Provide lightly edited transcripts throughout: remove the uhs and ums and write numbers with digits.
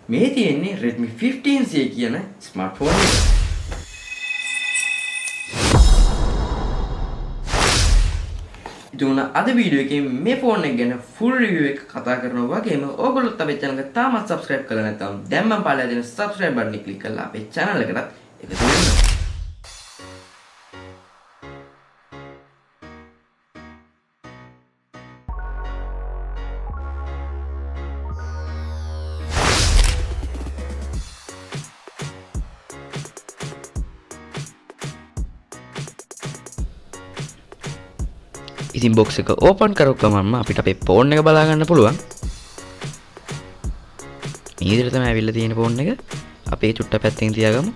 මේ තියෙන්නේ Redmi 15C කියන ස්මාර්ට්ෆෝන් එක. ඉතින් අද වීඩියෝ එකේ මේ ෆෝන් එක ගැන full review එක කතා කරනවා වගේම ඕගොල්ලොත් අපේ channel එක තාමත් subscribe කරලා නැත්නම් දැන් මම පාලා දෙන subscribe button එක click කරලා අපේ channel එකටත් එකතු වෙන්න. ඉතින් box එක open කරපු ගමන්ම අපිට අපේ phone එක බලා ගන්න පුළුවන්. මේ විදිහට තමයි ඇවිල්ලා තියෙන phone එක. අපේ චුට්ට පැත්තෙන් තියාගමු.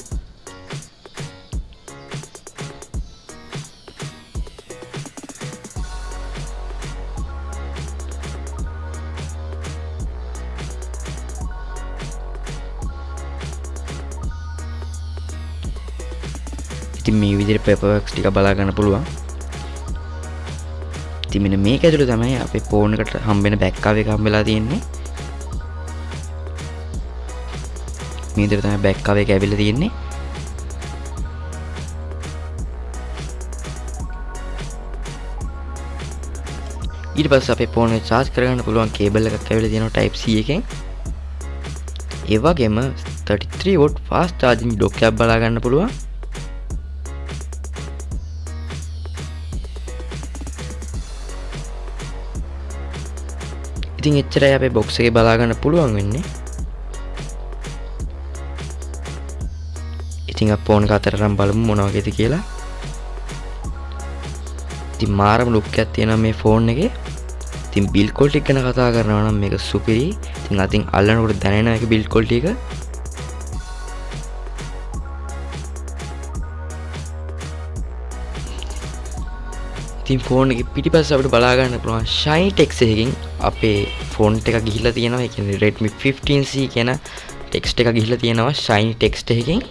ඉතින් මේ විදිහට paperwork ටික බලා ගන්න පුළුවන්. ඉතින් මෙන්න මේක ඇතුළේ තමයි අපේ ෆෝන් එකට හම්බෙන බෑක් කවර් එක හම්බෙලා තියෙන්නේ. මේ විදිහට තමයි බෑක් කවර් එක ඇවිල්ලා තියෙන්නේ. ඊට පස්සේ අපේ ෆෝන් එක charge කරගන්න පුළුවන් කේබල් එකක් ඇවිල්ලා තියෙනවා type C එකෙන්. ඒ වගේම 33 watt fast charging dock එකක් බලා ගන්න පුළුවන්. ඉතින් එච්චරයි අපේ box එකේ බලා ගන්න පුළුවන් වෙන්නේ. ඉතින් අපි ෆෝන් එක අතරටම බලමු මොන වගේද කියලා. ඉතින් මාරම ලුක් එකක් තියෙනවා මේ ෆෝන් එකේ. ඉතින් බිල්ඩ් ක්වොලිටි ගැන කතා කරනවා නම් මේක සුපිරි. ඉතින් අතින් අල්ලනකොට දැනෙනවා මේක බිල්ඩ් ක්වොලිටි එක. ඉතින් ෆෝන් එකේ පිටිපස්ස අපිට බලා ගන්න පුළුවන් shiny text එකකින් අපේ ෆොන්ට් එක ගිහිල්ලා තියෙනවා. ඒ කියන්නේ Redmi 15C කියන ටෙක්ස්ට් එක ගිහිල්ලා තියෙනවා shiny text එකකින්.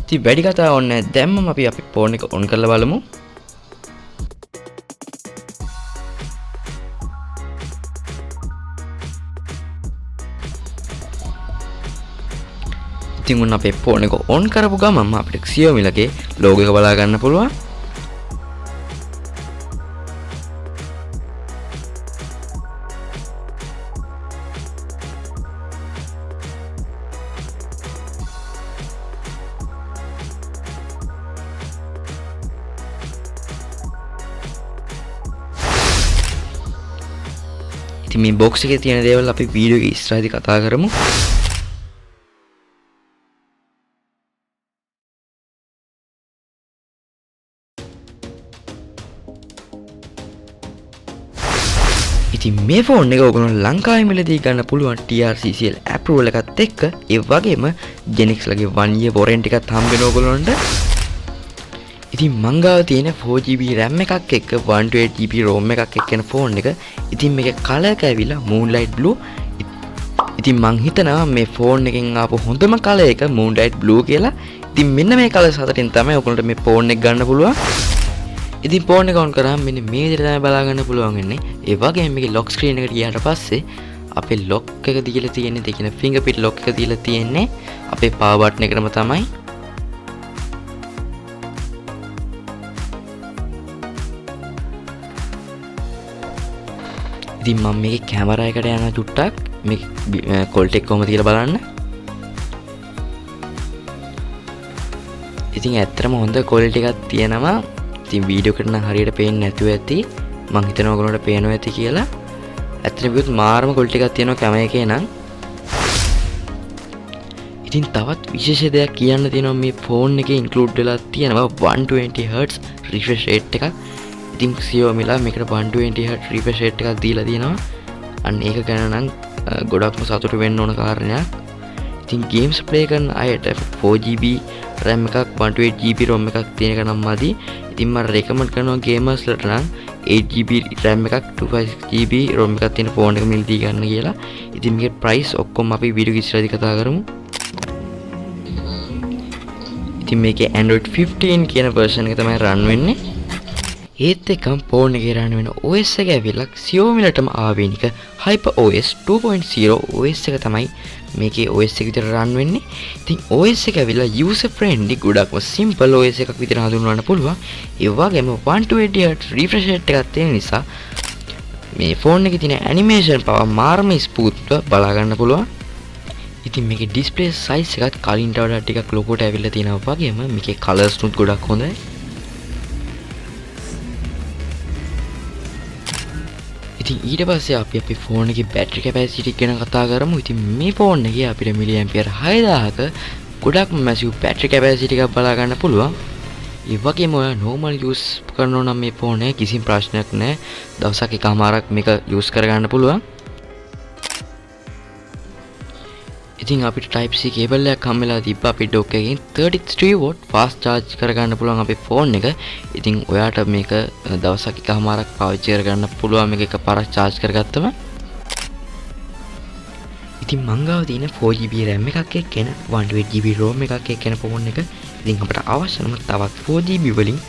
ඉතින් වැඩි කතා ඕනේ නැහැ. දැන්මම අපි අපේ ෆෝන් එක ඔන් කරලා බලමු. ඉතින් උන් අපේ ෆෝන් එක ඔන් කරපු ගමන්ම අපිට Xiaomi ලගේ ලෝගෝ එක බලා ගන්න පුළුවන්. ඉතින් මේ box එකේ තියෙන දේවල් අපි වීඩියෝ එකේ ඉස්සරහදී කතා කරමු. ඉතින් මේ ෆෝන් එක ඔයගොල්ලෝ ලංකාවේ මිලදී ගන්න පුළුවන් TRCCL approval එකත් එක්ක ඒ වගේම Genix ලගේ 1 year warranty එකත් හම්බ වෙන ඔයගොල්ලන්ට. ඉතින් මං ගාව තියෙන 4GB RAM එකක් එක්ක 128GB ROM එකක් එක්ක එන ෆෝන් එක. ඉතින් මේකේ කලර් එක ඇවිල්ලා Moonlight Blue. ඉතින් මං හිතනවා මේ ෆෝන් එකෙන් ආපු හොඳම කලර් එක Moonlight Blue කියලා. ඉතින් මෙන්න මේ කලර්ස් හතරෙන් තමයි ඔයගොල්ලන්ට මේ ෆෝන් එක ගන්න පුළුවන්. ඉතින් ෆෝන් එක ඔන් කරාම මෙන්න මේ විදිහට තමයි බලා ගන්න පුළුවන් වෙන්නේ. ඒ වගේම මේකේ lock screen එකට ගියාට පස්සේ අපේ lock එක දීලා තියෙන්නේ ඒ කියන්නේ fingerprint lock එක දීලා තියෙන්නේ අපේ power button එකටම තමයි. ඉතින් මම මේකේ කැමරා එකට යන චුට්ටක් මේ quality එක කොහොමද කියලා බලන්න. ඉතින් ඇත්තටම හොඳ quality එකක් තියෙනවා. ඉතින් වීඩියෝ එකට නම් හරියට පේන්නේ නැතුව ඇති. මම හිතනවා ඔයගොල්ලන්ට පේනවා ඇති කියලා. ඇත්තටම විත් මාරම quality එකක් තියෙනවා කැමරා එකේ නම්. ඉතින් තවත් විශේෂ දෙයක් කියන්න තියෙනවා මේ ෆෝන් එකේ include වෙලා තියෙනවා 120Hz refresh rate එකක්. ඉතින් Xiaomi ලා මේකට 120Hz refresh rate එකක් දීලා තියෙනවා. අන්න ඒක ගැන නම් ගොඩක්ම සතුටු වෙන්න ඕන කාරණයක්. ඉතින් games play කරන අයට 4GB RAM එකක් 128GB ROM එකක් තියෙන එක නම් මදි. ඉතින් මම recommend කරනවා gamers ලට නම් 8GB RAM එකක් 256GB ROM එකක් තියෙන ෆෝන් එක මිලදී ගන්න කියලා. ඉතින් මේකේ price ඔක්කොම අපි වීඩියෝ ඉස්සරහදී කතා කරමු. ඉතින් මේකේ Android 15 කියන version එක තමයි run වෙන්නේ. ඒත් එක්කම ෆෝන් එකේ රන් වෙන OS එක ඇවිල්ලා Xiaomi ලටම ආවේනික HyperOS 2.0 OS එක තමයි මේකේ OS එක විතර රන් වෙන්නේ. ඉතින් OS එක ඇවිල්ලා user friendly ගොඩක්ම simple OS එකක් විතර හඳුන්වන්න පුළුවන්. ඒ වගේම 120Hz refresh rate එකක් තියෙන නිසා මේ ෆෝන් එකේ තියෙන animation පව මාර්ම ස්මූත්ව බලා ගන්න පුළුවන්. ඉතින් මේකේ display size එකත් කලින්ට වඩා ටිකක් ලොකුට ඇවිල්ලා තියෙනවා වගේම මේකේ colors නුත් ගොඩක් හොඳයි. ඉතින් ඊට පස්සේ අපි අපේ ෆෝන් එකේ බැටරි කැපැසිටි ගැන කතා කරමු. ඉතින් මේ ෆෝන් එකේ අපිට මිලි ඇම්පියර් 6000ක ගොඩක්ම මැසිව් බැටරි කැපැසිටි එකක් බලා ගන්න පුළුවන්. ඒ වගේම ඔයා normal use කරනවා නම් මේ ෆෝන් එක කිසිම ප්‍රශ්නයක් නැහැ. දවසක් එකමාරක් මේක use කරගන්න පුළුවන්. ඉතින් අපිට type C cable එකක් හම්බෙලා තිබ්බා අපේ dock එකකින් 33W fast charge කරගන්න පුළුවන් අපේ ෆෝන් එක. ඉතින් ඔයාට මේක දවසක් එකමාරක් පාවිච්චි කරගන්න පුළුවන් මේක එකපාරක් charge කරගත්තම. ඉතින් මං ගාව තියෙන 4GB RAM එකක් එක්කෙන 128GB ROM එකක් එක්කෙන ෆෝන් එක. ඉතින් අපිට අවශ්‍ය නම් තවත් 4GB වලින්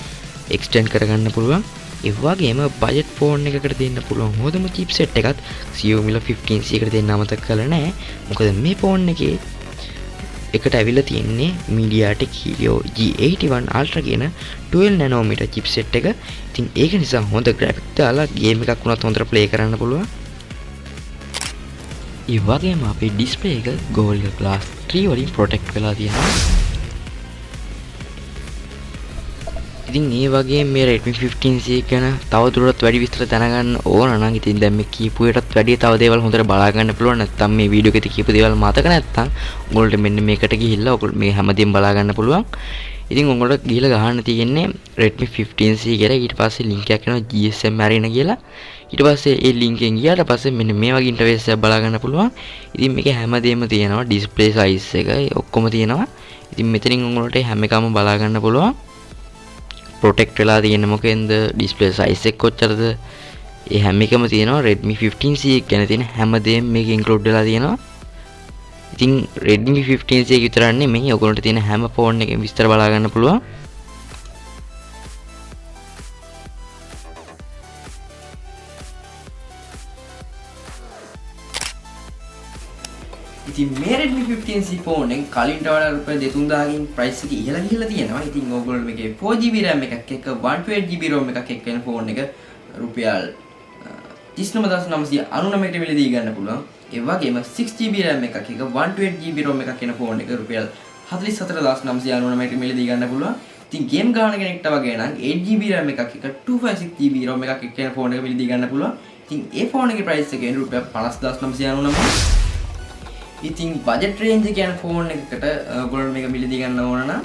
extend කරගන්න පුළුවන්. ඒ වගේම බජට් ෆෝන් එකකට දෙන්න පුළුවන් හොඳම chipset එකත් Xiaomi 15C එකට දෙන්න අමතක කළා නෑ. මොකද මේ ෆෝන් එකේ එකට ඇවිල්ලා තියෙන්නේ MediaTek Helio G81 Ultra කියන 12 nanometer chipset එක. ඉතින් ඒක නිසා හොඳ graphics දාලා game එකක් වුණත් හොඳට play කරන්න පුළුවන්. ඒ වගේම අපේ display එක Gorilla Glass 3 වලින් protect වෙලා තියෙනවා. ඉතින් ඒ වගේ මේ Redmi 15C ගැන තවදුරටත් වැඩි විස්තර දැනගන්න ඕන නම් ඉතින් දැන් මේ කියපු එකටත් වැඩි තව දේවල් හොඳට බලා ගන්න පුළුවන්. නැත්නම් මේ වීඩියෝ එකේ කියපු දේවල් මතක නැත්නම් උගලට මෙන්න මේකට ගිහිල්ලා ඔයගොල්ලෝ මේ හැමදේම බලා ගන්න පුළුවන්. ඉතින් උගලට ගිහිල්ලා ගහන්න තියෙන්නේ Redmi 15C කියලා. ඊට පස්සේ link එකක් එනවා GSM Arena කියලා. ඊට පස්සේ ඒ link එකෙන් ගියාට පස්සේ මෙන්න මේ වගේ interface එකක් බලා ගන්න පුළුවන්. ඉතින් මේකේ හැමදේම තියෙනවා. display size එක ඔක්කොම තියෙනවා. ඉතින් මෙතනින් උගලට හැම එකම බලා ගන්න පුළුවන්. protect වෙලා තියෙන මොකෙන්ද display size එක කොච්චරද ඒ හැම එකම තියෙනවා. Redmi 15C ගැන තියෙන හැමදේම මේක include වෙලා තියෙනවා. ඉතින් Redmi 15C එක විතරක් නෙමෙයි ඔයගොල්ලන්ට තියෙන හැම ෆෝන් එකෙම විස්තර බලා ගන්න පුළුවන්. ඉතින් මේ Redmi 15C ෆෝන් එක කලින්ට වඩා රුපියල් 2000කින් price එක ඉහළ ගිහිල්ලා තියෙනවා. ඉතින් ඕගොල්ලෝ මේකේ 4GB RAM එකක් එක්ක 128GB ROM එකක් එක්ක එන ෆෝන් එක රුපියල් 39999කට මිලදී ගන්න පුළුවන්. ඒ වගේම 6GB RAM එකක් එක්ක 128GB ROM එකක් එන ෆෝන් එක රුපියල් 44999කට මිලදී ගන්න පුළුවන්. ඉතින් ගේම් ගහන කෙනෙක්ට වගේ නම් 8GB RAM එකක් එක්ක 256GB ROM එකක් එක්ක එන ෆෝන් එක මිලදී ගන්න පුළුවන්. ඉතින් ඒ ෆෝන් එකේ price එක එන්නේ රුපියල් 50999. ඉතින් බජට් රේන්ජ් එක යන ෆෝන් එකකට ඔයගොල්ලෝ මේක මිලදී ගන්න ඕන නම්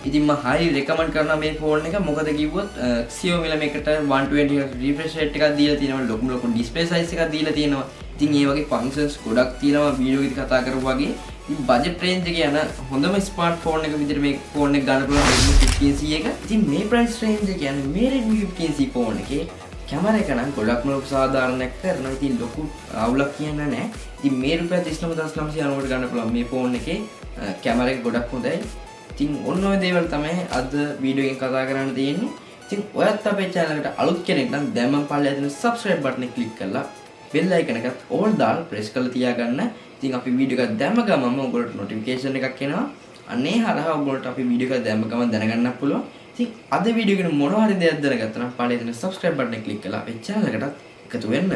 ඉතින් මම highly recommend කරනවා මේ ෆෝන් එක. මොකද කිව්වොත් Xiaomi මේකට 120Hz refresh rate එකක් දීලා තියෙනවා. ලොකු display size එකක් දීලා තියෙනවා. ඉතින් ඒ වගේ functions ගොඩක් තියෙනවා වීඩියෝ එකේ කතා කරපු වගේ. ඉතින් බජට් රේන්ජ් එක යන හොඳම ස්මාර්ට්ෆෝන් එක විදිහට මේ ෆෝන් එක ගන්න පුළුවන් Redmi 15C එක. ඉතින් මේ price range එක කියන්නේ මේ Redmi 15C ෆෝන් එකේ කැමරා එක නම් ගොඩක්ම ලොකු සාධාරණයක් කරනවා. ඉතින් ලොකු අවුලක් කියන්න නැහැ. ඉතින් මේ රුපියල් 39999කට ගන්න පුළුවන් මේ ෆෝන් එකේ කැමරා එක ගොඩක් හොඳයි. ඉතින් ඔන්න ඔය දේවල් තමයි අද වීඩියෝ එකෙන් කතා කරන්න තියෙන්නේ. ඉතින් ඔයත් අපේ channel එකට අලුත් කෙනෙක් නම් දැන්ම පල්ලෙහා තියෙන subscribe button එක click කරලා bell icon එකත් all දාලා press කරලා තියාගන්න. ඉතින් අපි වීඩියෝ එකක් දැම්ම ගමන්ම ඔයගොල්ලන්ට notification එකක් එනවා. අනේ හරහා ඔයගොල්ලන්ට අපි වීඩියෝ එකක් දැම්ම ගමන් දැනගන්නත් පුළුවන්. ඉතින් අද වීඩියෝ එකේ මොනවා හරි දෙයක් දැනගත්තා නම් පල්ලෙහා තියෙන subscribe button එක click කරලා අපේ channel එකටත් එකතු වෙන්න.